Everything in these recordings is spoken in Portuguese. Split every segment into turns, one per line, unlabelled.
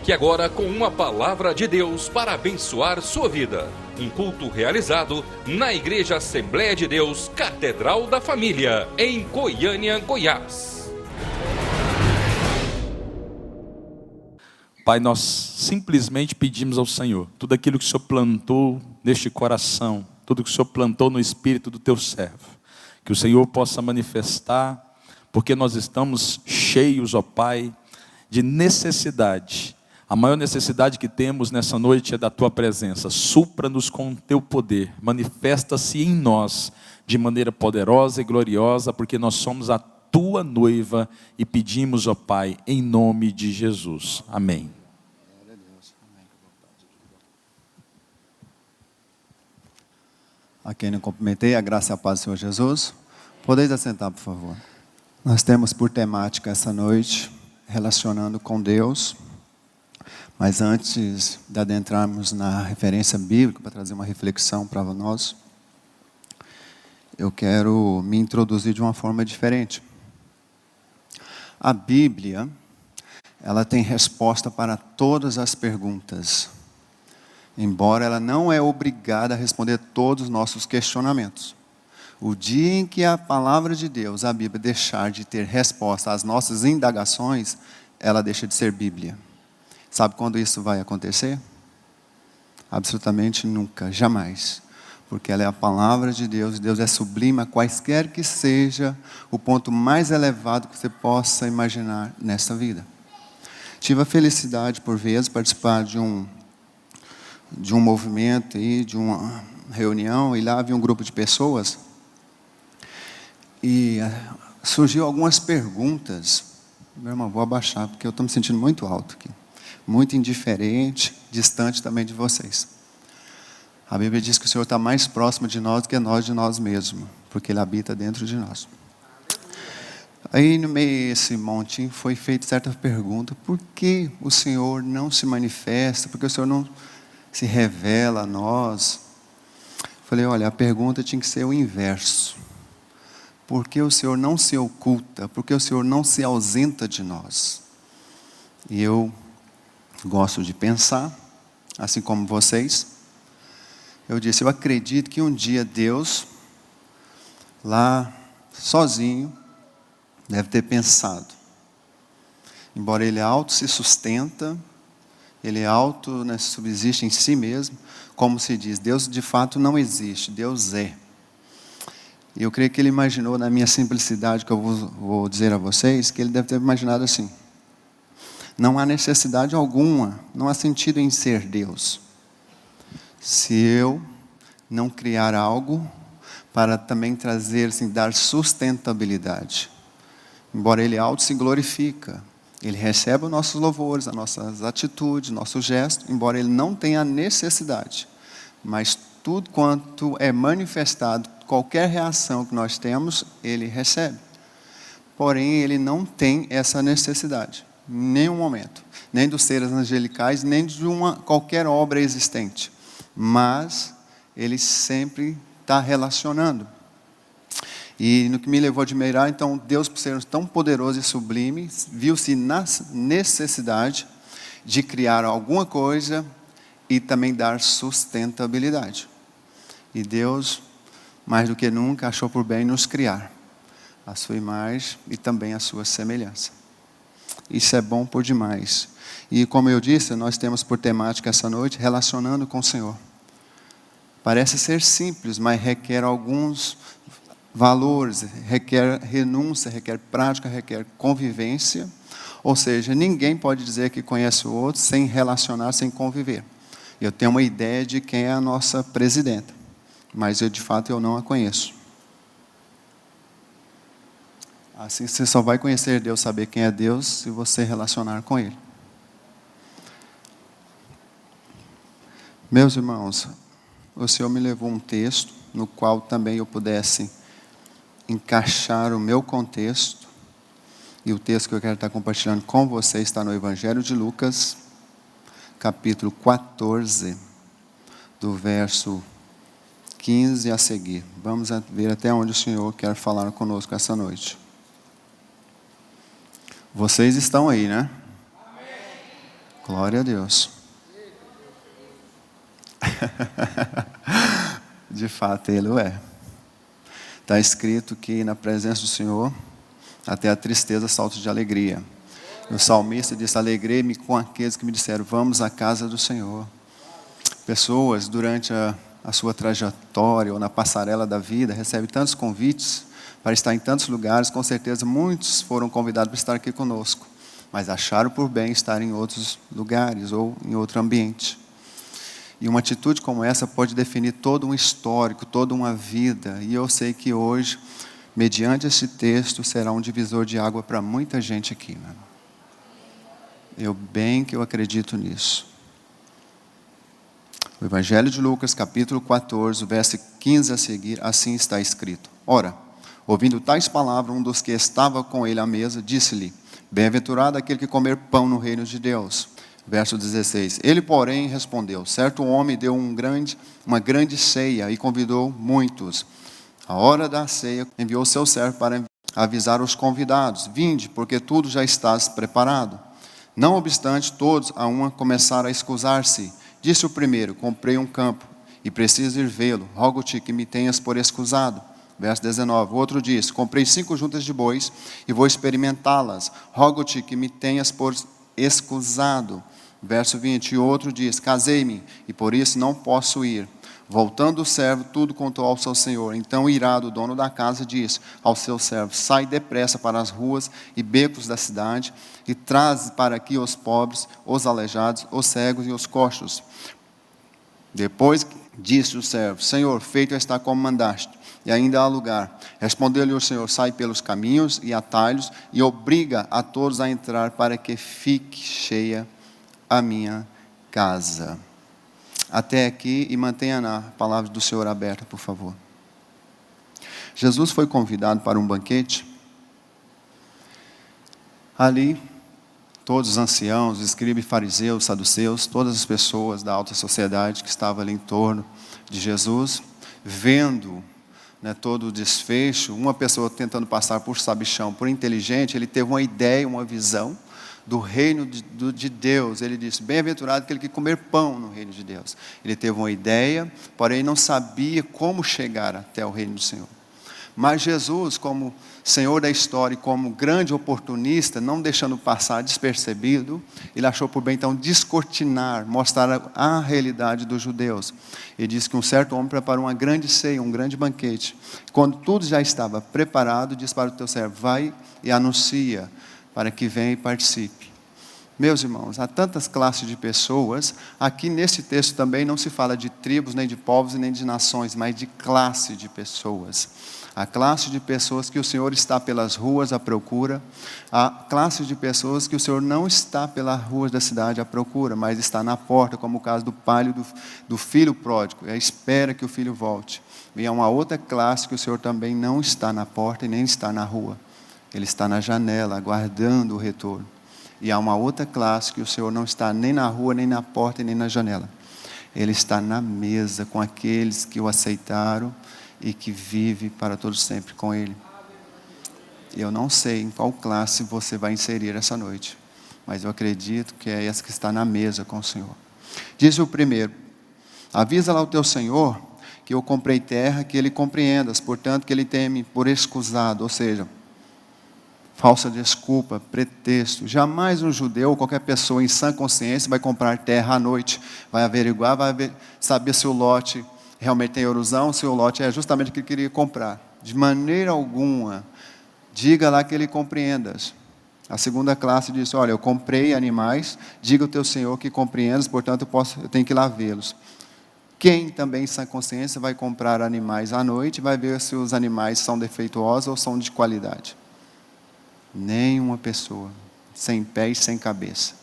Fique agora com uma palavra de Deus para abençoar sua vida. Um culto realizado na Igreja Assembleia de Deus, Catedral da Família, em Goiânia, Goiás.
Pai, nós simplesmente pedimos ao Senhor, tudo aquilo que o Senhor plantou neste coração, tudo que o Senhor plantou no espírito do teu servo, que o Senhor possa manifestar, porque nós estamos cheios, ó Pai, de necessidade. A maior necessidade que temos nessa noite é da tua presença. Supra-nos com o teu poder, manifesta-se em nós de maneira poderosa e gloriosa, porque nós somos a tua noiva e pedimos, ó Pai, em nome de Jesus. Amém.
A quem não cumprimentei, a graça e a paz do Senhor Jesus. Podeis assentar, por favor. Nós temos por temática essa noite, relacionando com Deus. Mas antes de adentrarmos na referência bíblica, para trazer uma reflexão para nós, eu quero me introduzir de uma forma diferente. A Bíblia, ela tem resposta para todas as perguntas, embora ela não é obrigada a responder todos os nossos questionamentos. O dia em que a palavra de Deus, a Bíblia, deixar de ter resposta às nossas indagações, ela deixa de ser Bíblia. Sabe quando isso vai acontecer? Absolutamente nunca, jamais. Porque ela é a palavra de Deus, Deus é sublime, a quaisquer que seja o ponto mais elevado que você possa imaginar nesta vida. Tive a felicidade, por vezes, de participar de um movimento, de uma reunião, e lá havia um grupo de pessoas, e surgiu algumas perguntas. Meu irmão, vou abaixar, porque eu estou me sentindo muito alto aqui. Muito indiferente, distante também de vocês. A Bíblia diz que o Senhor está mais próximo de nós do que nós de nós mesmos, porque Ele habita dentro de nós. Aí no meio desse monte foi feita certa pergunta: por que o Senhor não se manifesta? Por que o Senhor não se revela a nós? Falei, olha, a pergunta tinha que ser o inverso. Por que o Senhor não se oculta? Por que o Senhor não se ausenta de nós? E eu gosto de pensar, assim como vocês. Eu disse, eu acredito que um dia Deus, lá sozinho, deve ter pensado. Embora Ele auto se sustenta, Ele auto, subsiste em si mesmo, como se diz, Deus de fato não existe, Deus é. E eu creio que Ele imaginou, na minha simplicidade, que eu vou dizer a vocês, que Ele deve ter imaginado assim: não há necessidade alguma, não há sentido em ser Deus, se eu não criar algo para também trazer, assim, dar sustentabilidade. Embora Ele auto se glorifica, Ele recebe os nossos louvores, as nossas atitudes, nossos gestos, embora Ele não tenha necessidade. Mas tudo quanto é manifestado, qualquer reação que nós temos, Ele recebe. Porém, Ele não tem essa necessidade. Em nenhum momento, nem dos seres angelicais, nem de qualquer obra existente, mas Ele sempre está relacionando. E no que me levou a admirar, então, Deus, por ser tão poderoso e sublime, viu-se na necessidade de criar alguma coisa e também dar sustentabilidade. E Deus, mais do que nunca, achou por bem nos criar a sua imagem e também a sua semelhança. Isso é bom por demais. E como eu disse, nós temos por temática essa noite, relacionando com o Senhor. Parece ser simples, mas requer alguns valores, requer renúncia, requer prática, requer convivência. Ou seja, ninguém pode dizer que conhece o outro sem relacionar, sem conviver. Eu tenho uma ideia de quem é a nossa presidenta, mas de fato eu não a conheço. Assim você só vai conhecer Deus, saber quem é Deus, se você relacionar com Ele. Meus irmãos, o Senhor me levou um texto, no qual também eu pudesse encaixar o meu contexto. E o texto que eu quero estar compartilhando com vocês está no Evangelho de Lucas, capítulo 14, do verso 15 a seguir. Vamos ver até onde o Senhor quer falar conosco essa noite. Vocês estão aí, né? Glória a Deus. De fato, Ele o é. Está escrito que na presença do Senhor, até a tristeza salta de alegria. O salmista disse: alegrei-me com aqueles que me disseram, vamos à casa do Senhor. Pessoas, durante a sua trajetória ou na passarela da vida, recebem tantos convites para estar em tantos lugares. Com certeza, muitos foram convidados para estar aqui conosco, mas acharam por bem estar em outros lugares ou em outro ambiente. E uma atitude como essa pode definir todo um histórico, toda uma vida. E eu sei que hoje, mediante esse texto, será um divisor de água para muita gente aqui. Né? Eu acredito nisso. O Evangelho de Lucas, capítulo 14, verso 15 a seguir, assim está escrito. Ora, ouvindo tais palavras, um dos que estava com ele à mesa, disse-lhe, bem-aventurado aquele que comer pão no reino de Deus. Verso 16. Ele, porém, respondeu, certo homem deu uma grande ceia e convidou muitos. A hora da ceia, enviou seu servo para avisar os convidados, vinde, porque tudo já está preparado. Não obstante, todos a uma começaram a escusar-se. Disse o primeiro, comprei um campo e preciso ir vê-lo, rogo-te que me tenhas por escusado. Verso 19, o outro diz, comprei 5 juntas de bois e vou experimentá-las, rogo-te que me tenhas por escusado. Verso 20, e outro diz, casei-me e por isso não posso ir. Voltando o servo, tudo contou ao seu senhor. Então, irado, o dono da casa disse ao seu servo, sai depressa para as ruas e becos da cidade e traz para aqui os pobres, os aleijados, os cegos e os coxos. Depois disse o servo, Senhor, feito está como mandaste, e ainda há lugar. Respondeu-lhe o Senhor, sai pelos caminhos e atalhos e obriga a todos a entrar para que fique cheia a minha casa. Até aqui, e mantenha a palavra do Senhor aberta, por favor. Jesus foi convidado para um banquete. Ali, todos os anciãos, os escribas, fariseus, saduceus, todas as pessoas da alta sociedade que estavam ali em torno de Jesus, vendo todo o desfecho, uma pessoa tentando passar por sabichão, por inteligente, ele teve uma ideia, uma visão do reino de Deus. Ele disse, bem-aventurado aquele que comer pão no reino de Deus. Ele teve uma ideia, porém não sabia como chegar até o reino do Senhor. Mas Jesus, como Senhor da história e como grande oportunista, não deixando passar despercebido, ele achou por bem então descortinar, mostrar a realidade dos judeus. Ele disse que um certo homem preparou uma grande ceia, um grande banquete. Quando tudo já estava preparado, disse para o teu servo, vai e anuncia, para que venha e participe. Meus irmãos, há tantas classes de pessoas, aqui nesse texto também não se fala de tribos, nem de povos, nem de nações, mas de classe de pessoas. A classe de pessoas que o Senhor está pelas ruas à procura, a classe de pessoas que o Senhor não está pelas ruas da cidade à procura, mas está na porta, como o caso do pai do filho pródigo, e espera que o filho volte. E há uma outra classe que o Senhor também não está na porta e nem está na rua. Ele está na janela, aguardando o retorno. E há uma outra classe que o Senhor não está nem na rua, nem na porta, nem na janela. Ele está na mesa com aqueles que o aceitaram e que vive para todos sempre com Ele. Eu não sei em qual classe você vai inserir essa noite, mas eu acredito que é essa que está na mesa com o Senhor. Diz o primeiro, avisa lá o teu Senhor que eu comprei terra, que Ele compreendas, portanto que Ele teme por escusado, ou seja, falsa desculpa, pretexto. Jamais um judeu ou qualquer pessoa em sã consciência vai comprar terra à noite, vai averiguar, saber se o lote realmente tem erosão, se o lote é justamente o que ele queria comprar. De maneira alguma, diga lá que ele compreendas. A segunda classe diz, olha, eu comprei animais, diga ao teu Senhor que compreendas, portanto eu tenho que ir lá vê-los. Quem também em sã consciência vai comprar animais à noite, vai ver se os animais são defeituosos ou são de qualidade. Nenhuma pessoa, sem pé e sem cabeça.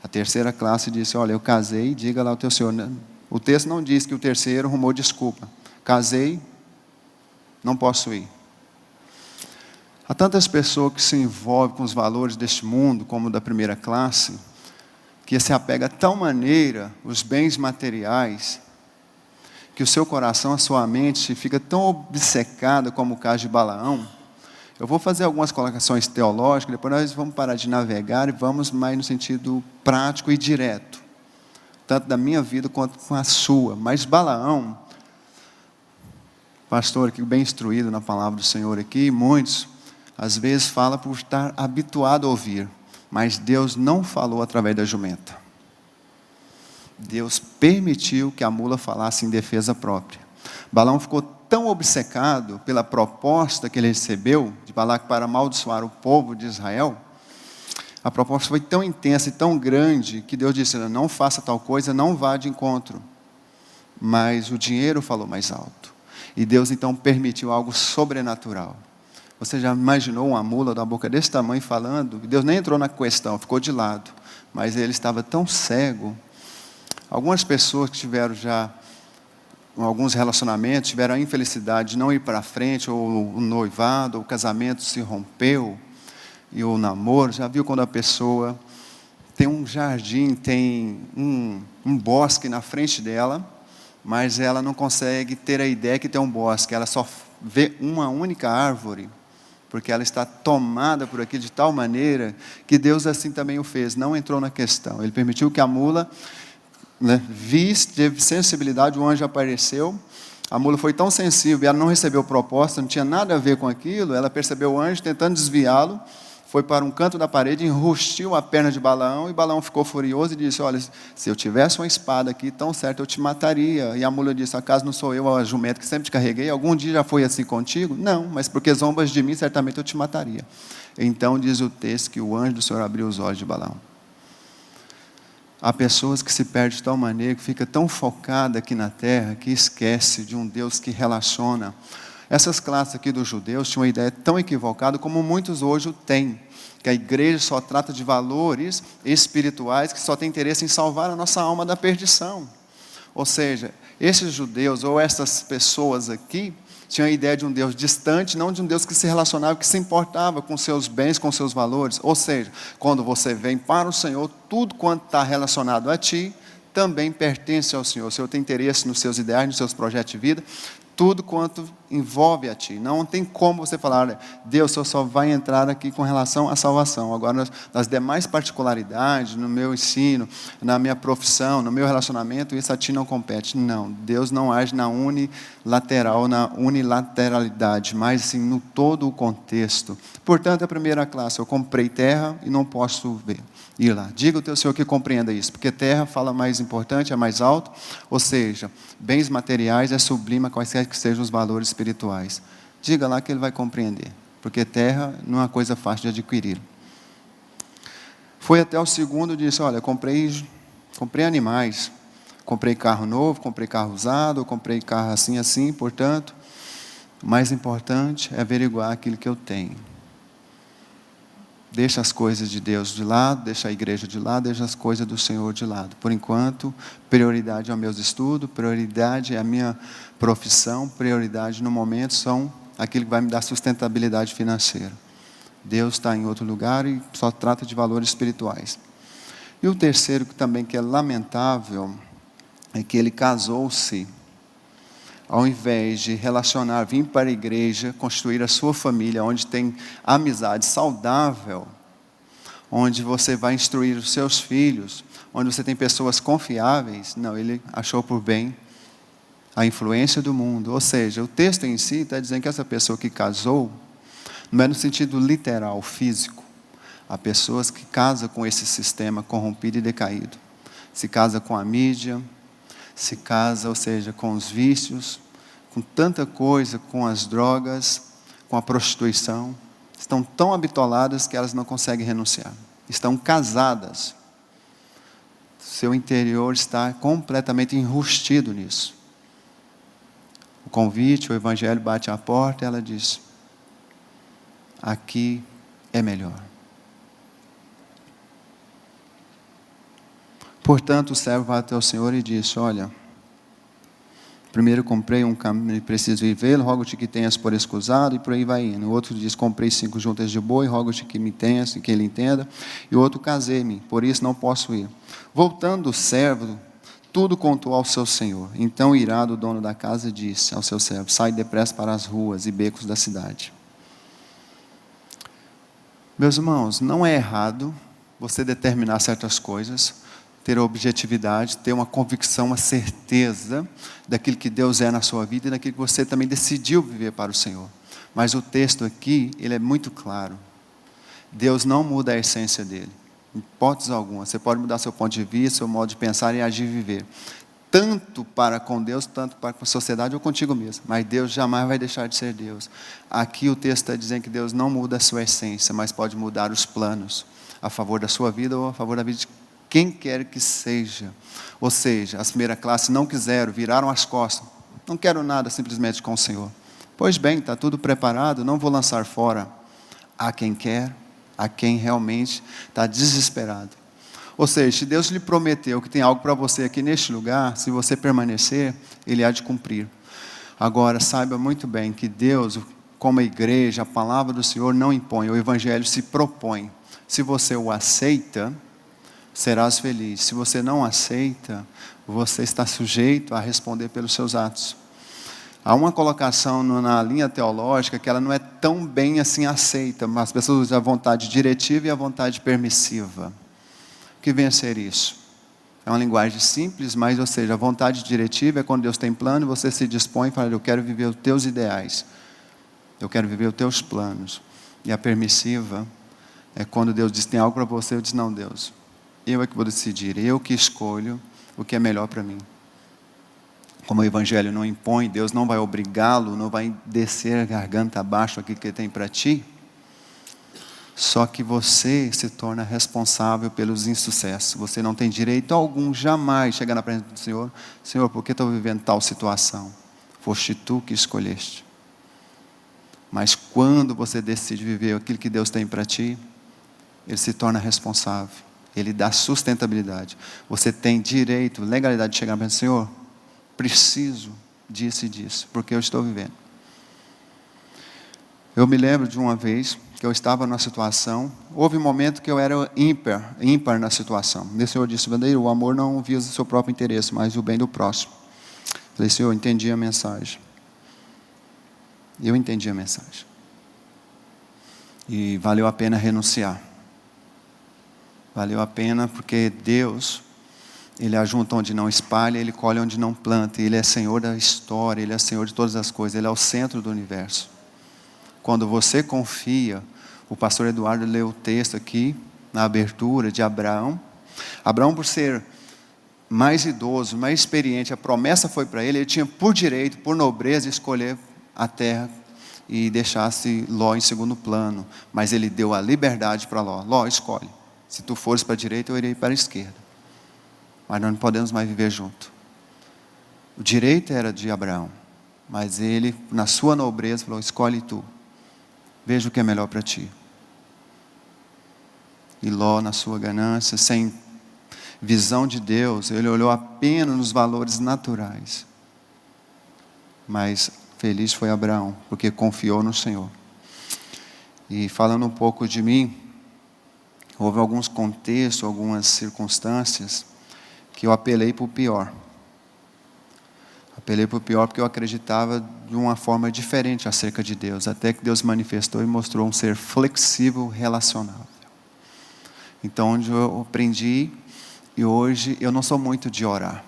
A terceira classe disse, olha, eu casei, diga lá ao teu Senhor. O texto não diz que o terceiro arrumou desculpa. Casei, não posso ir. Há tantas pessoas que se envolvem com os valores deste mundo, como da primeira classe, que se apega a tal maneira os bens materiais, que o seu coração, a sua mente fica tão obcecada como o caso de Balaão, Eu vou fazer algumas colocações teológicas, depois nós vamos parar de navegar e vamos mais no sentido prático e direto, tanto da minha vida quanto com a sua. Mas Balaão, pastor aqui bem instruído na palavra do Senhor aqui, muitos, às vezes, fala por estar habituado a ouvir, mas Deus não falou através da jumenta. Deus permitiu que a mula falasse em defesa própria. Balaão ficou tão obcecado pela proposta que ele recebeu de Balaque para amaldiçoar o povo de Israel. A proposta foi tão intensa e tão grande que Deus disse: não faça tal coisa, não vá de encontro. Mas o dinheiro falou mais alto. E Deus então permitiu algo sobrenatural. Você já imaginou uma mula da boca desse tamanho falando? Deus nem entrou na questão, ficou de lado. Mas ele estava tão cego. Algumas pessoas que tiveram já alguns relacionamentos, tiveram a infelicidade de não ir para frente, ou o noivado, ou o casamento se rompeu, e o namoro, já viu quando a pessoa tem um jardim, tem um bosque na frente dela, mas ela não consegue ter a ideia que tem um bosque, ela só vê uma única árvore, porque ela está tomada por aquilo de tal maneira, que Deus assim também o fez, não entrou na questão. Ele permitiu que a mula, teve sensibilidade, o anjo apareceu, a mula foi tão sensível, e ela não recebeu proposta, não tinha nada a ver com aquilo, ela percebeu o anjo tentando desviá-lo, foi para um canto da parede, enrustiu a perna de Balaão, e Balaão ficou furioso e disse: olha, se eu tivesse uma espada aqui, tão certo eu te mataria. E a mula disse: acaso não sou eu a jumenta que sempre te carreguei? Algum dia já foi assim contigo? Não, mas porque zombas de mim, certamente eu te mataria. Então diz o texto que o anjo do Senhor abriu os olhos de Balaão. Há pessoas que se perdem de tal maneira, que fica tão focada aqui na terra, que esquece de um Deus que relaciona. Essas classes aqui dos judeus tinham uma ideia tão equivocada, como muitos hoje o têm, que a igreja só trata de valores espirituais, que só tem interesse em salvar a nossa alma da perdição. Ou seja, esses judeus, ou essas pessoas aqui, tinham a ideia de um Deus distante, não de um Deus que se relacionava, que se importava com seus bens, com seus valores. Ou seja, quando você vem para o Senhor, tudo quanto está relacionado a ti, também pertence ao Senhor. O Senhor tem interesse nos seus ideais, nos seus projetos de vida, tudo quanto envolve a ti. Não tem como você falar: olha, Deus só vai entrar aqui com relação à salvação. Agora, nas demais particularidades, no meu ensino, na minha profissão, no meu relacionamento, isso a ti não compete. Não, Deus não age na unilateralidade, mas sim no todo o contexto. Portanto, a primeira classe, eu comprei terra e não posso ir lá. Diga ao teu Senhor que compreenda isso, porque terra fala mais importante, é mais alto, ou seja, bens materiais é sublime a quaisquer que sejam os valores espirituais. Diga lá que ele vai compreender, porque terra não é uma coisa fácil de adquirir. Foi até o segundo e disse: olha, comprei animais, comprei carro novo, comprei carro usado, comprei carro assim, portanto, o mais importante é averiguar aquilo que eu tenho. Deixa as coisas de Deus de lado, deixa a igreja de lado, deixa as coisas do Senhor de lado. Por enquanto, prioridade é o meu estudo, prioridade é a minha profissão, prioridade no momento são aquilo que vai me dar sustentabilidade financeira. Deus está em outro lugar e só trata de valores espirituais. E o terceiro, que também que é lamentável, é que ele casou-se, ao invés de relacionar, vir para a igreja, construir a sua família, onde tem amizade saudável, onde você vai instruir os seus filhos, onde você tem pessoas confiáveis. Não, ele achou por bem a influência do mundo. Ou seja, o texto em si está dizendo que essa pessoa que casou, não é no sentido literal, físico. Há pessoas que casam com esse sistema corrompido e decaído. Se casa com a mídia, se casa, ou seja, com os vícios, com tanta coisa, com as drogas, com a prostituição. Estão tão habitoladas que elas não conseguem renunciar. Estão casadas. Seu interior está completamente enrustido nisso. O convite, o evangelho bate à porta e ela diz: aqui é melhor. Portanto, o servo vai até o Senhor e disse: olha, primeiro comprei um caminho, preciso ir vê-lo, rogo-te que tenhas por escusado, e por aí vai indo. O outro diz: comprei 5 juntas de boi, rogo-te que me tenhas, que ele entenda. E o outro: casei-me, por isso não posso ir. Voltando o servo, tudo contou ao seu senhor. Então, irado, o dono da casa disse ao seu servo: sai depressa para as ruas e becos da cidade. Meus irmãos, não é errado você determinar certas coisas, ter objetividade, ter uma convicção, uma certeza daquilo que Deus é na sua vida e daquilo que você também decidiu viver para o Senhor. Mas o texto aqui, ele é muito claro. Deus não muda a essência dele, em hipótese alguma. Você pode mudar seu ponto de vista, seu modo de pensar e agir e viver. Tanto para com Deus, tanto para com a sociedade ou contigo mesmo. Mas Deus jamais vai deixar de ser Deus. Aqui o texto está dizendo que Deus não muda a sua essência, mas pode mudar os planos a favor da sua vida ou a favor da vida de quem quer que seja. Ou seja, as primeiras classes não quiseram, viraram as costas. Não quero nada simplesmente com o Senhor. Pois bem, está tudo preparado, não vou lançar fora. Há quem quer, há quem realmente está desesperado. Ou seja, se Deus lhe prometeu que tem algo para você aqui neste lugar, se você permanecer, Ele há de cumprir. Agora, saiba muito bem que Deus, como a igreja, a palavra do Senhor não impõe, o Evangelho se propõe. Se você o aceita, serás feliz. Se você não aceita, você está sujeito a responder pelos seus atos. Há uma colocação na linha teológica que ela não é tão bem assim aceita, mas as pessoas usam a vontade diretiva e a vontade permissiva. O que vem a ser isso? É uma linguagem simples, mas, ou seja, a vontade diretiva é quando Deus tem plano e você se dispõe e fala, eu quero viver os teus ideais, eu quero viver os teus planos. E a permissiva é quando Deus diz, tem algo para você, eu diz, não, Deus, eu é que vou decidir, eu que escolho o que é melhor para mim. Como o Evangelho não impõe, Deus não vai obrigá-lo, não vai descer a garganta abaixo aquilo que Ele tem para ti. Só que você se torna responsável pelos insucessos. Você não tem direito algum, jamais, chegar na presença do Senhor. Senhor, por que estou vivendo tal situação? Foste tu que escolheste. Mas quando você decide viver aquilo que Deus tem para ti, Ele se torna responsável. Ele dá sustentabilidade. Você tem direito, legalidade de chegar na presença do Senhor. Preciso disso e disso, porque eu estou vivendo. Eu me lembro de uma vez que eu estava numa situação, houve um momento que eu era ímpar na situação. O Senhor disse, Vandeiro, o amor não visa o seu próprio interesse, mas o bem do próximo. Falei, Senhor, eu entendi a mensagem. Eu entendi a mensagem. E valeu a pena renunciar. Valeu a pena porque Deus, Ele ajunta onde não espalha, Ele colhe onde não planta. Ele é Senhor da história, Ele é Senhor de todas as coisas, Ele é o centro do universo. Quando você confia, o pastor Eduardo leu o texto aqui, na abertura de Abraão. Abraão, por ser mais idoso, mais experiente, a promessa foi para ele tinha por direito, por nobreza, escolher a terra e deixasse Ló em segundo plano. Mas ele deu a liberdade para Ló. Ló, escolhe. Se tu fores para a direita, eu irei para a esquerda. Mas nós não podemos mais viver junto. O direito era de Abraão, mas ele, na sua nobreza, falou, escolhe tu. Veja o que é melhor para ti. E Ló, na sua ganância, sem visão de Deus, ele olhou apenas nos valores naturais. Mas feliz foi Abraão, porque confiou no Senhor. E falando um pouco de mim, houve alguns contextos, algumas circunstâncias, que eu apelei para o pior. Apelei para o pior porque eu acreditava de uma forma diferente acerca de Deus, até que Deus manifestou e mostrou um ser flexível, relacionável. Então, onde eu aprendi, e hoje eu não sou muito de orar,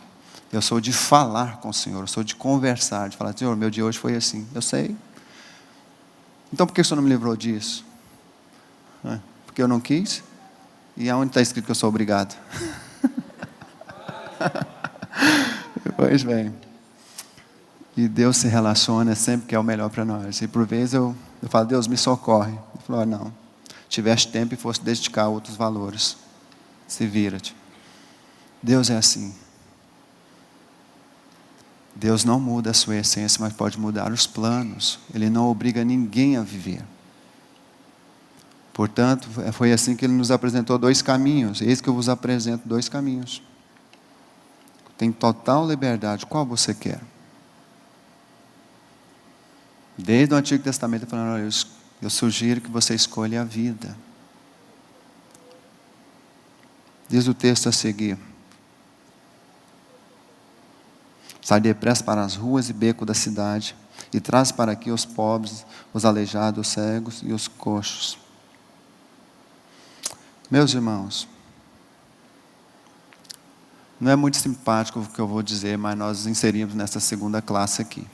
eu sou de falar com o Senhor, eu sou de conversar, de falar, Senhor, meu dia hoje foi assim, eu sei. Então, por que o Senhor não me livrou disso? Porque eu não quis? E aonde está escrito que eu sou obrigado? Pois bem. E Deus se relaciona sempre que é o melhor para nós. E por vezes eu falo, Deus, me socorre. Ele falou, não. Tiveste tempo e fosse dedicar a outros valores. Se vira-te. Deus é assim. Deus não muda a sua essência, mas pode mudar os planos. Ele não obriga ninguém a viver. Portanto, foi assim que Ele nos apresentou dois caminhos. Eis que eu vos apresento dois caminhos. Tem total liberdade. Qual você quer? Desde o Antigo Testamento, falando, eu sugiro que você escolha a vida. Diz o texto a seguir. Sai depressa para as ruas e becos da cidade, e traz para aqui os pobres, os aleijados, os cegos e os coxos. Meus irmãos, não é muito simpático o que eu vou dizer, mas nós nos inserimos nessa segunda classe aqui.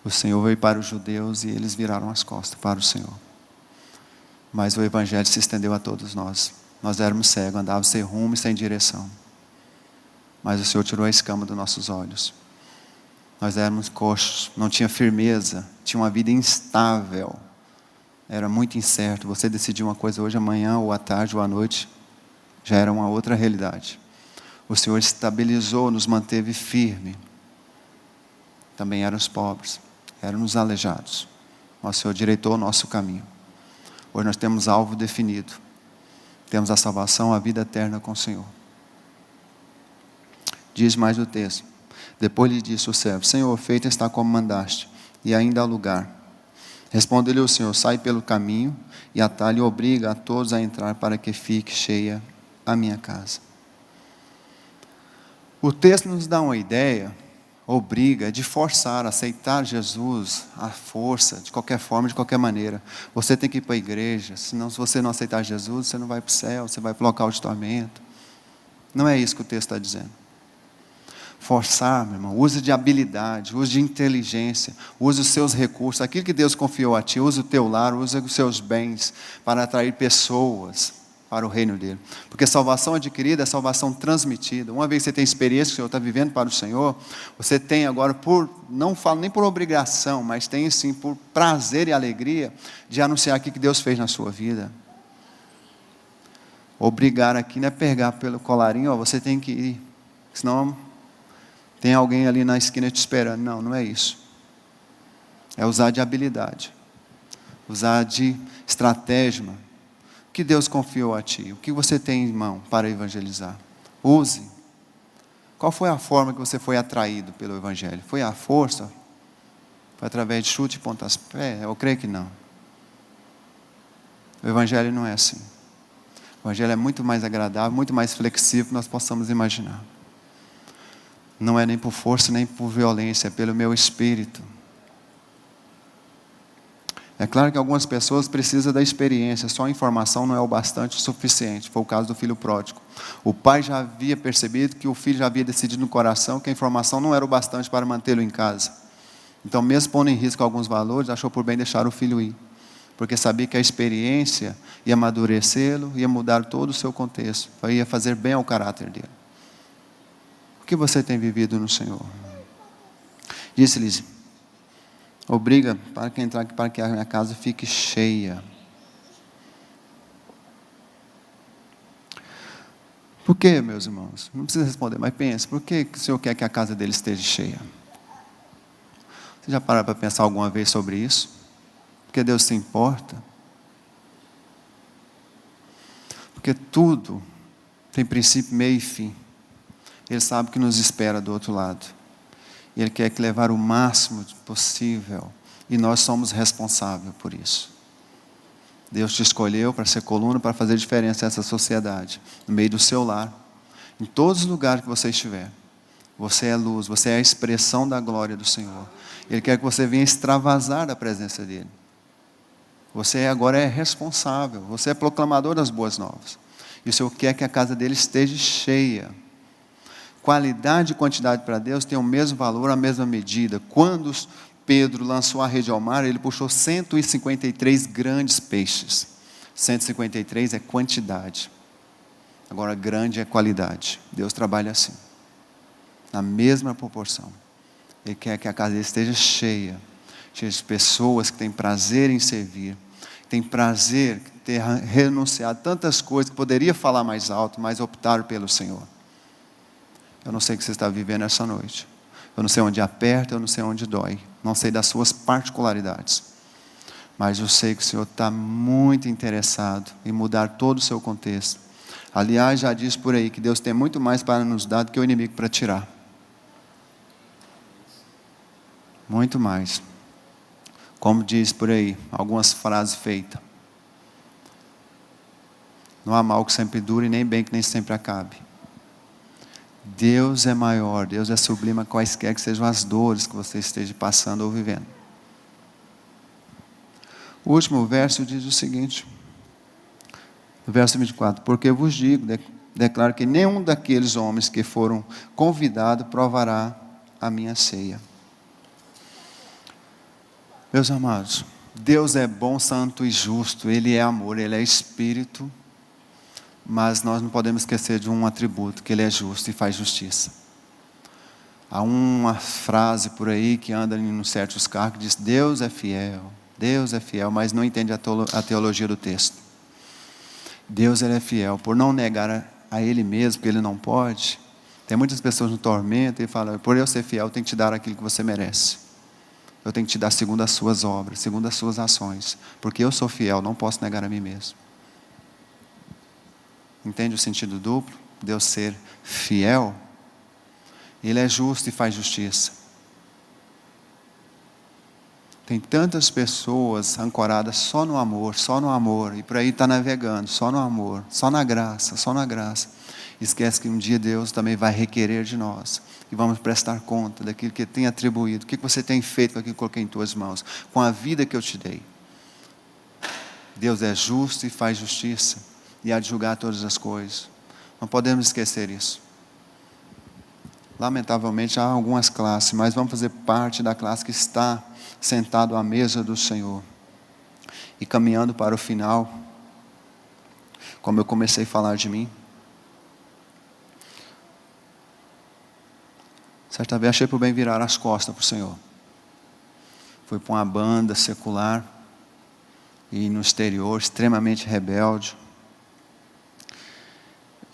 O Senhor veio para os judeus e eles viraram as costas para o Senhor. Mas o Evangelho se estendeu a todos nós. Nós éramos cegos, andávamos sem rumo e sem direção. Mas o Senhor tirou a escama dos nossos olhos. Nós éramos coxos, não tinha firmeza, tinha uma vida instável. Era muito incerto. Você decidiu uma coisa hoje, amanhã, ou à tarde, ou à noite, já era uma outra realidade. O Senhor estabilizou, nos manteve firme. Também éramos pobres, éramos aleijados. O Senhor direitou o nosso caminho. Hoje nós temos alvo definido. Temos a salvação, a vida eterna com o Senhor. Diz mais o texto. Depois lhe disse o servo: Senhor, feito está como mandaste, e ainda há lugar. Respondeu-lhe o Senhor: sai pelo caminho, e atalhe e obriga a todos a entrar, para que fique cheia a minha casa. O texto nos dá uma ideia, obriga, de forçar, aceitar Jesus à força, de qualquer forma, de qualquer maneira. Você tem que ir para a igreja, senão se você não aceitar Jesus, você não vai para o céu, você vai para o local de tormento. Não é isso que o texto está dizendo. Forçar, meu irmão, use de habilidade, use de inteligência, use os seus recursos, aquilo que Deus confiou a ti, use o teu lar, use os seus bens para atrair pessoas para o reino dele. Porque salvação adquirida é salvação transmitida. Uma vez que você tem experiência que o Senhor está vivendo para o Senhor, você tem agora, não falo nem por obrigação, mas tem sim por prazer e alegria de anunciar aquilo que Deus fez na sua vida. Obrigar aqui não é pegar pelo colarinho, você tem que ir, senão tem alguém ali na esquina te esperando. Não, não é isso. É usar de habilidade, usar de estratégia. O que Deus confiou a ti? O que você tem em mão para evangelizar? Use. Qual foi a forma que você foi atraído pelo Evangelho? Foi a força? Foi através de chute e pontapé? Eu creio que não. O Evangelho não é assim. O Evangelho é muito mais agradável, muito mais flexível do que nós possamos imaginar. Não é nem por força, nem por violência, é pelo meu espírito. É claro que algumas pessoas precisam da experiência, só a informação não é o bastante o suficiente. Foi o caso do filho pródigo. O pai já havia percebido que o filho já havia decidido no coração que a informação não era o bastante para mantê-lo em casa. Então, mesmo pondo em risco alguns valores, achou por bem deixar o filho ir. Porque sabia que a experiência ia amadurecê-lo, ia mudar todo o seu contexto, ia fazer bem ao caráter dele. O que você tem vivido no Senhor? Disse-lhes: obriga para que entrar aqui, para que a minha casa fique cheia. Por que, meus irmãos? Não precisa responder, mas pense, por que o Senhor quer que a casa dele esteja cheia? Você já parou para pensar alguma vez sobre isso? Porque Deus se importa? Porque tudo tem princípio, meio e fim. Ele sabe o que nos espera do outro lado. E Ele quer que levar o máximo possível. E nós somos responsáveis por isso. Deus te escolheu para ser coluna, para fazer diferença nessa sociedade. No meio do seu lar. Em todos os lugares que você estiver. Você é luz, você é a expressão da glória do Senhor. Ele quer que você venha extravasar da presença dEle. Você agora é responsável. Você é proclamador das boas novas. E o Senhor quer que a casa dEle esteja cheia. Qualidade e quantidade para Deus tem o mesmo valor, a mesma medida. Quando Pedro lançou a rede ao mar, ele puxou 153 grandes peixes. 153 é quantidade. Agora, grande é qualidade. Deus trabalha assim. Na mesma proporção. Ele quer que a casa dele esteja cheia. Cheia de pessoas que têm prazer em servir. Têm prazer em ter renunciado a tantas coisas que poderia falar mais alto, mas optaram pelo Senhor. Eu não sei o que você está vivendo essa noite. Eu não sei onde aperta, eu não sei onde dói. Não sei das suas particularidades. Mas eu sei que o Senhor está muito interessado em mudar todo o seu contexto. Aliás, já diz por aí que Deus tem muito mais para nos dar do que o inimigo para tirar. Muito mais. Como diz por aí, algumas frases feitas. Não há mal que sempre dure, nem bem que nem sempre acabe. Deus é maior, Deus é sublime a quaisquer que sejam as dores que você esteja passando ou vivendo. O último verso diz o seguinte: Verso 24. Porque vos digo, declaro que nenhum daqueles homens que foram convidados provará a minha ceia. Meus amados, Deus é bom, santo e justo. Ele é amor, Ele é espírito. Mas nós não podemos esquecer de um atributo, que Ele é justo e faz justiça. Há uma frase por aí que anda em certos carros que diz: Deus é fiel, mas não entende a teologia do texto. Deus Ele é fiel, por não negar a Ele mesmo, porque Ele não pode. Tem muitas pessoas no tormento e falam: por eu ser fiel, eu tenho que te dar aquilo que você merece. Eu tenho que te dar segundo as suas obras, segundo as suas ações. Porque eu sou fiel, não posso negar a mim mesmo. Entende o sentido duplo? Deus ser fiel. Ele é justo e faz justiça. Tem tantas pessoas ancoradas só no amor, e por aí está navegando, só no amor, só na graça. Esquece que um dia Deus também vai requerer de nós, e vamos prestar conta daquilo que tem atribuído. O que você tem feito com aquilo que coloquei em tuas mãos, com a vida que eu te dei. Deus é justo e faz justiça, e há de julgar todas as coisas. Não podemos esquecer isso. Lamentavelmente há algumas classes, mas vamos fazer parte da classe que está sentado à mesa do Senhor. E caminhando para o final, como eu comecei a falar de mim, certa vez achei por bem virar as costas para o Senhor. Fui para uma banda secular, e no exterior, extremamente rebelde.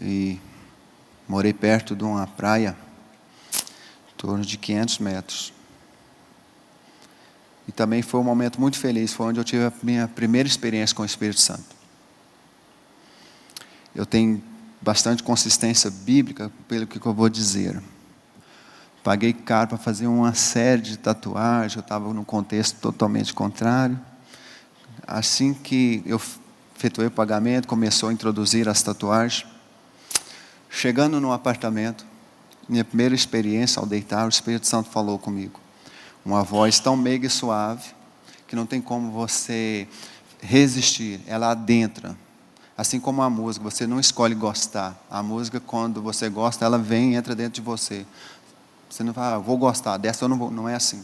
E morei perto de uma praia, em torno de 500 metros. E também foi um momento muito feliz, foi onde eu tive a minha primeira experiência com o Espírito Santo. Eu tenho bastante consistência bíblica pelo que eu vou dizer. Paguei caro para fazer uma série de tatuagens, eu estava num contexto totalmente contrário. Assim que eu efetuei o pagamento, começou a introduzir as tatuagens. Chegando no apartamento, minha primeira experiência ao deitar, o Espírito Santo falou comigo. Uma voz tão meiga e suave, que não tem como você resistir, ela adentra. Assim como a música, você não escolhe gostar. A música, quando você gosta, ela vem e entra dentro de você. Você não fala: vou gostar, dessa eu não vou. Não é assim.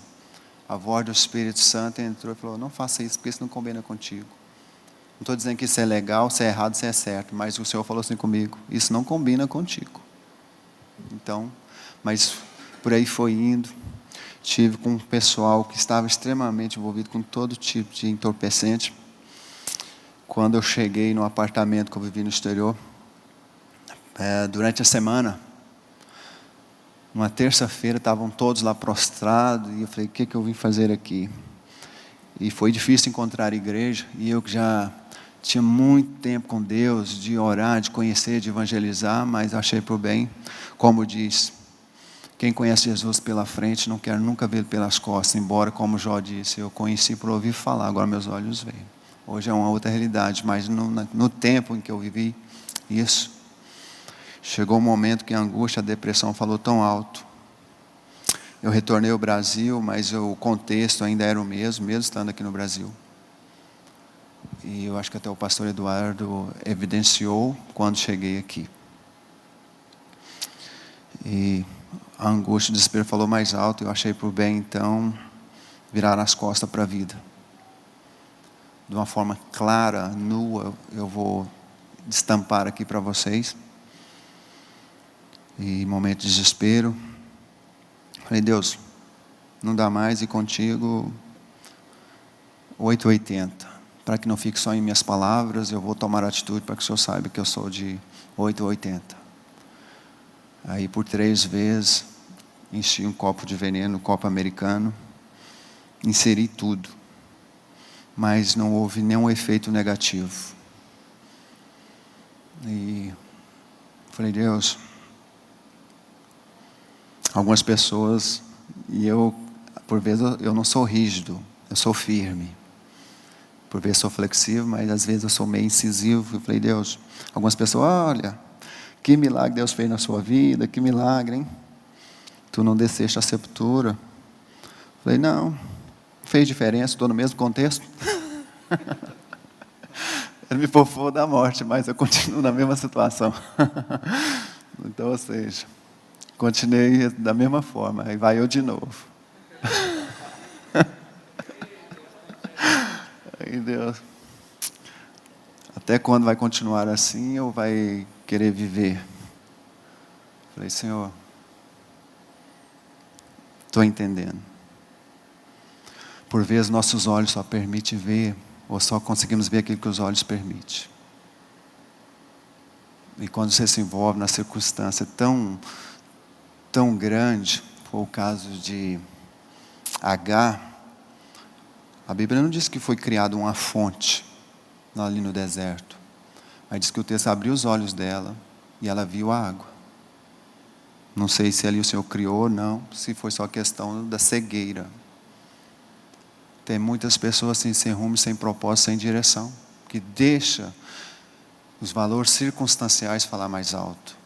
A voz do Espírito Santo entrou e falou: não faça isso, porque isso não combina contigo. Não estou dizendo que isso é legal, se é errado, se é certo, mas o Senhor falou assim comigo: isso não combina contigo. Então, mas por aí foi indo. Tive com um pessoal que estava extremamente envolvido com todo tipo de entorpecente. Quando eu cheguei no apartamento que eu vivi no exterior, durante a semana, uma terça-feira, estavam todos lá prostrados, e eu falei: o que eu vim fazer aqui? E foi difícil encontrar igreja, e eu que já tinha muito tempo com Deus, de orar, de conhecer, de evangelizar, mas achei por bem, como diz, quem conhece Jesus pela frente não quer nunca vê-lo pelas costas, embora, como Jó disse, eu conheci por ouvir falar, agora meus olhos veem. Hoje é uma outra realidade, mas no tempo em que eu vivi isso, chegou um momento que a angústia, a depressão falou tão alto. Eu retornei ao Brasil, mas o contexto ainda era o mesmo estando aqui no Brasil. E eu acho que até o pastor Eduardo evidenciou quando cheguei aqui. E a angústia, o desespero falou mais alto, eu achei por bem, então, virar as costas para a vida. De uma forma clara, nua, eu vou destampar aqui para vocês. E momento de desespero, falei: Deus, não dá mais, e contigo 880. Para que não fique só em minhas palavras, eu vou tomar atitude para que o Senhor saiba que eu sou de 880. Aí por 3 vezes, enchi um copo de veneno, um copo americano, inseri tudo. Mas não houve nenhum efeito negativo. E falei: Deus, algumas pessoas, e eu, por vezes, eu não sou rígido, eu sou firme. Por vezes sou flexível, mas às vezes eu sou meio incisivo. Eu falei: Deus, algumas pessoas: olha, que milagre Deus fez na sua vida, que milagre, hein? Tu não desceste a sepultura. Eu falei: não, fez diferença, estou no mesmo contexto. Ele me poupou da morte, mas eu continuo na mesma situação. Então, ou seja, continuei da mesma forma. Aí vai eu de novo. Aí Deus, até quando vai continuar assim ou vai querer viver? Falei, Senhor, estou entendendo. Por vezes nossos olhos só permitem ver, ou só conseguimos ver aquilo que os olhos permitem. E quando você se envolve na circunstância tão grande, foi o caso de Agar, a Bíblia não diz que foi criada uma fonte ali no deserto, mas diz que o texto abriu os olhos dela e ela viu a água. Não sei se ali o Senhor criou ou não, se foi só questão da cegueira. Tem muitas pessoas assim, sem rumo, sem propósito, sem direção, que deixa os valores circunstanciais falar mais alto.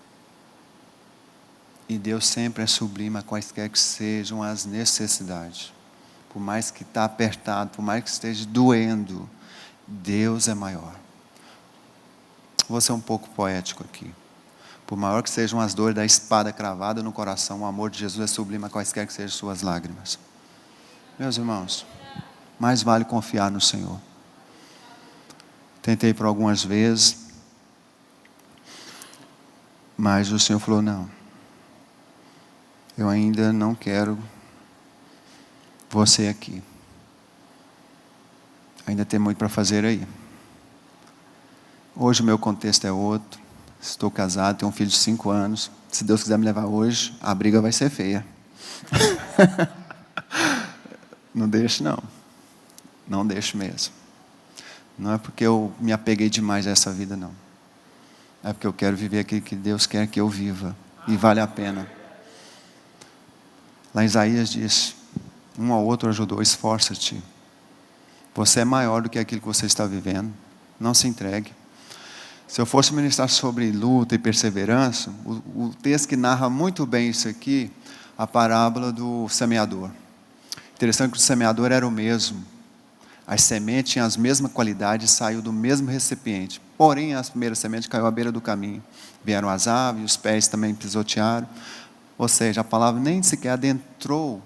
E Deus sempre é sublime, quaisquer que sejam as necessidades. Por mais que está apertado, por mais que esteja doendo, Deus é maior. Vou ser um pouco poético aqui. Por maior que sejam as dores da espada cravada no coração, o amor de Jesus é sublime, quaisquer que sejam suas lágrimas. Meus irmãos, mais vale confiar no Senhor. Tentei por algumas vezes, mas o Senhor falou, não. Eu ainda não quero você aqui. Ainda tem muito para fazer aí. Hoje o meu contexto é outro. Estou casado, tenho um filho de 5 anos. Se Deus quiser me levar hoje, a briga vai ser feia. Não deixe não. Não deixe mesmo. Não é porque eu me apeguei demais a essa vida, não. É porque eu quero viver aquilo que Deus quer que eu viva. E vale a pena. Lá em Isaías diz, um ao outro ajudou, esforça-te. Você é maior do que aquilo que você está vivendo. Não se entregue. Se eu fosse ministrar sobre luta e perseverança, o texto que narra muito bem isso aqui, a parábola do semeador. Interessante que o semeador era o mesmo. As sementes tinham as mesmas qualidades, saiu do mesmo recipiente. Porém, as primeiras sementes caiu à beira do caminho. Vieram as aves, os pés também pisotearam. Ou seja, a palavra nem sequer adentrou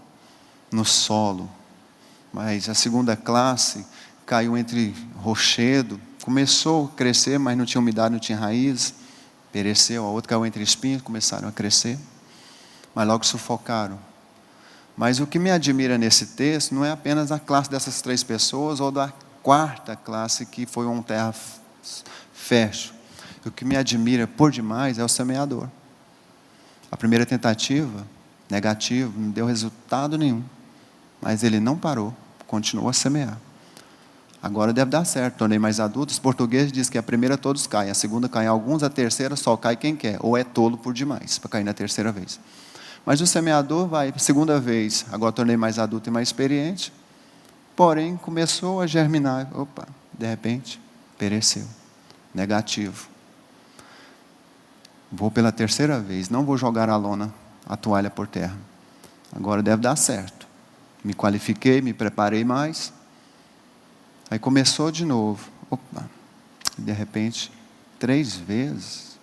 no solo. Mas a segunda classe caiu entre rochedo. Começou a crescer, mas não tinha umidade, não tinha raiz. Pereceu. A outra caiu entre espinhos, começaram a crescer. Mas logo sufocaram. Mas o que me admira nesse texto não é apenas a classe dessas 3 pessoas ou da 4ª classe que foi uma terra fértil. O que me admira por demais é o semeador. A primeira tentativa, negativa, não deu resultado nenhum. Mas ele não parou, continuou a semear. Agora deve dar certo, tornei mais adulto. Os portugueses dizem que a primeira todos caem, a segunda cai alguns, a terceira só cai quem quer. Ou é tolo por demais, para cair na terceira vez. Mas o semeador vai, segunda vez, agora tornei mais adulto e mais experiente. Porém, começou a germinar. Opa, de repente, pereceu. Negativo. Vou pela terceira vez, não vou jogar a toalha por terra. Agora deve dar certo. Me qualifiquei, me preparei mais. Aí começou de novo. Opa, de repente, 3 vezes.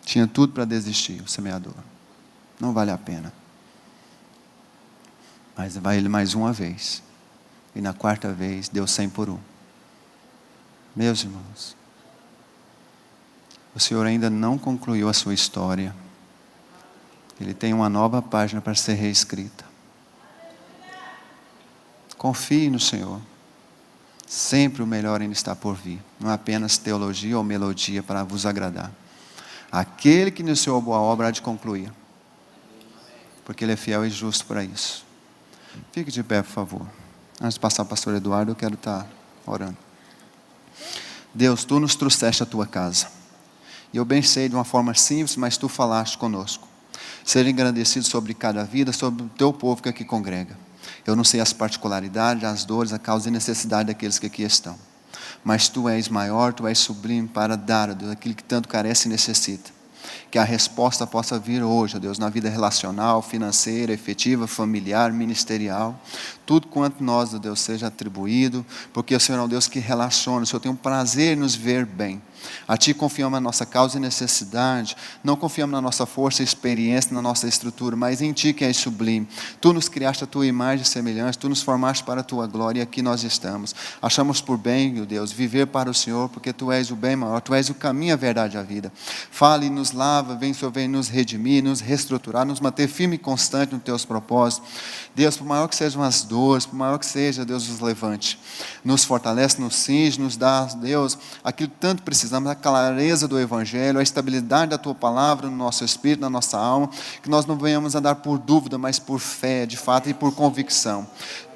Tinha tudo para desistir, o semeador. Não vale a pena. Mas vai ele mais uma vez. E na 4ª vez, deu 100 por 1. Meus irmãos, o Senhor ainda não concluiu a sua história. Ele tem uma nova página para ser reescrita. Confie no Senhor. Sempre o melhor ainda está por vir. Não é apenas teologia ou melodia para vos agradar. Aquele que iniciou a boa obra há de concluir. Porque Ele é fiel e justo para isso. Fique de pé, por favor. Antes de passar para o pastor Eduardo, eu quero estar orando. Deus, Tu nos trouxeste à Tua casa. E eu bem sei de uma forma simples, mas Tu falaste conosco. Seja engrandecido sobre cada vida, sobre o Teu povo que aqui congrega. Eu não sei as particularidades, as dores, a causa e necessidade daqueles que aqui estão. Mas Tu és maior, Tu és sublime para dar aquilo que tanto carece e necessita. que a resposta possa vir hoje, ó Deus, na vida relacional, financeira, efetiva, familiar, ministerial. Tudo quanto nós, ó Deus, seja atribuído, porque o Senhor é um Deus que relaciona, o Senhor tem um prazer em nos ver bem. A Ti confiamos na nossa causa e necessidade, não confiamos na nossa força e experiência, na nossa estrutura, mas em Ti que és sublime. Tu nos criaste a Tua imagem e semelhança, Tu nos formaste para a Tua glória e aqui nós estamos. Achamos por bem, meu Deus, viver para o Senhor, porque Tu és o bem maior, Tu és o caminho, a verdade e a vida. Fale e nos lava, vem, Senhor, vem nos redimir, nos reestruturar, nos manter firme e constante nos Teus propósitos. Deus, por maior que sejam as dores, por maior que seja, Deus, nos levante. Nos fortalece, nos cinge, nos dá, Deus, aquilo que tanto precisamos, a clareza do Evangelho, a estabilidade da Tua palavra no nosso espírito, na nossa alma, que nós não venhamos andar por dúvida, mas por fé, de fato, e por convicção.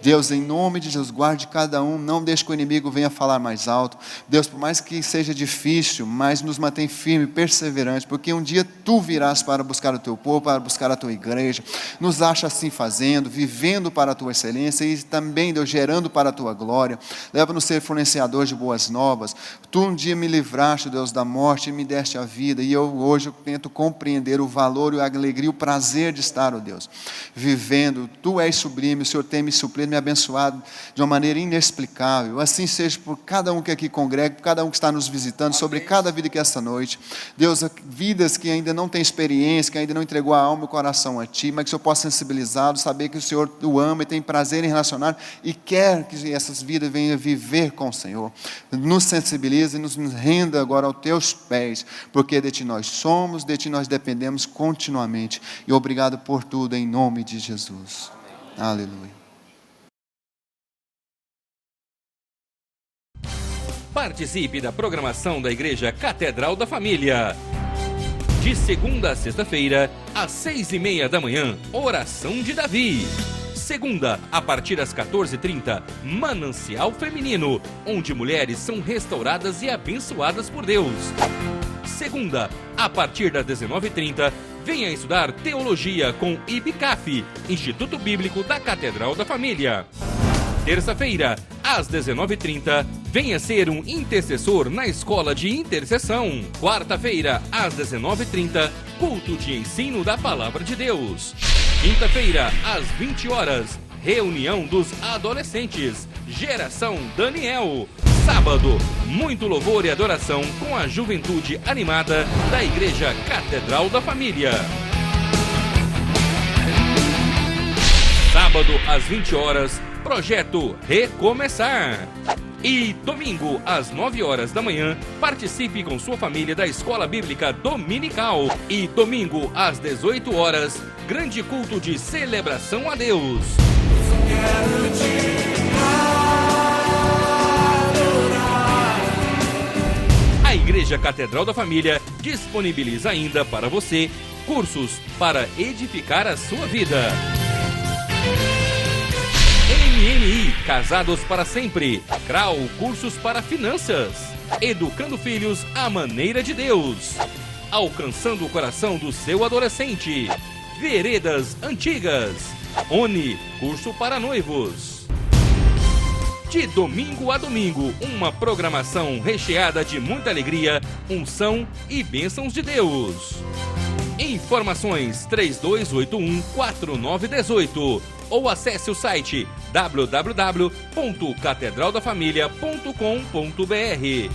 Deus, em nome de Jesus, guarde cada um, não deixe que o inimigo venha falar mais alto. Deus, por mais que seja difícil, mas nos mantém firme, perseverante, porque um dia Tu virás para buscar o Teu povo, para buscar a Tua igreja. Nos acha assim fazendo, vivendo para a Tua excelência e também, Deus, gerando para a Tua glória. Leva-nos a ser fornecedores de boas novas. Tu um dia me livraste, Deus, da morte e me deste a vida, e hoje eu tento compreender o valor, a alegria, o prazer de estar, ó Deus, vivendo. Tu és sublime, o Senhor tem me suprido, me abençoado de uma maneira inexplicável. Assim seja por cada um que aqui congrega, por cada um que está nos visitando, sobre cada vida que é esta noite. Deus, vidas que ainda não têm experiência, que ainda não entregou a alma e o coração a Ti, mas que o Senhor possa sensibilizá-lo, saber que o Senhor o ama e tem prazer em relacionar e quer que essas vidas venham viver com o Senhor. Nos sensibilize e nos renda agora aos Teus pés, porque de Ti nós somos, de Ti nós dependemos continuamente. E obrigado por tudo, em nome de Jesus. Aleluia.
Participe da programação da Igreja Catedral da Família. De segunda a sexta-feira, às 6:30 da manhã, Oração de Davi. Segunda, a partir das 14h30, Manancial Feminino, onde mulheres são restauradas e abençoadas por Deus. Segunda, a partir das 19h30, venha estudar Teologia com IBCAF, Instituto Bíblico da Catedral da Família. Terça-feira, às 19h30, venha ser um intercessor na Escola de Intercessão. Quarta-feira, às 19h30, culto de ensino da Palavra de Deus. Quinta-feira, às 20h, reunião dos adolescentes, Geração Daniel. Sábado, muito louvor e adoração com a juventude animada da Igreja Catedral da Família. Sábado, às 20h, Projeto Recomeçar. E domingo, às 9h da manhã, participe com sua família da Escola Bíblica Dominical. E domingo, às 18h, grande culto de celebração a Deus. A Igreja Catedral da Família disponibiliza ainda para você cursos para edificar a sua vida. MMI, Casados para Sempre. CRAU, cursos para finanças. Educando filhos à maneira de Deus. Alcançando o coração do seu adolescente. Veredas Antigas. ONI, curso para noivos. De domingo a domingo, uma programação recheada de muita alegria, unção e bênçãos de Deus. Informações 3281-4918 ou acesse o site www.catedraldafamilia.com.br.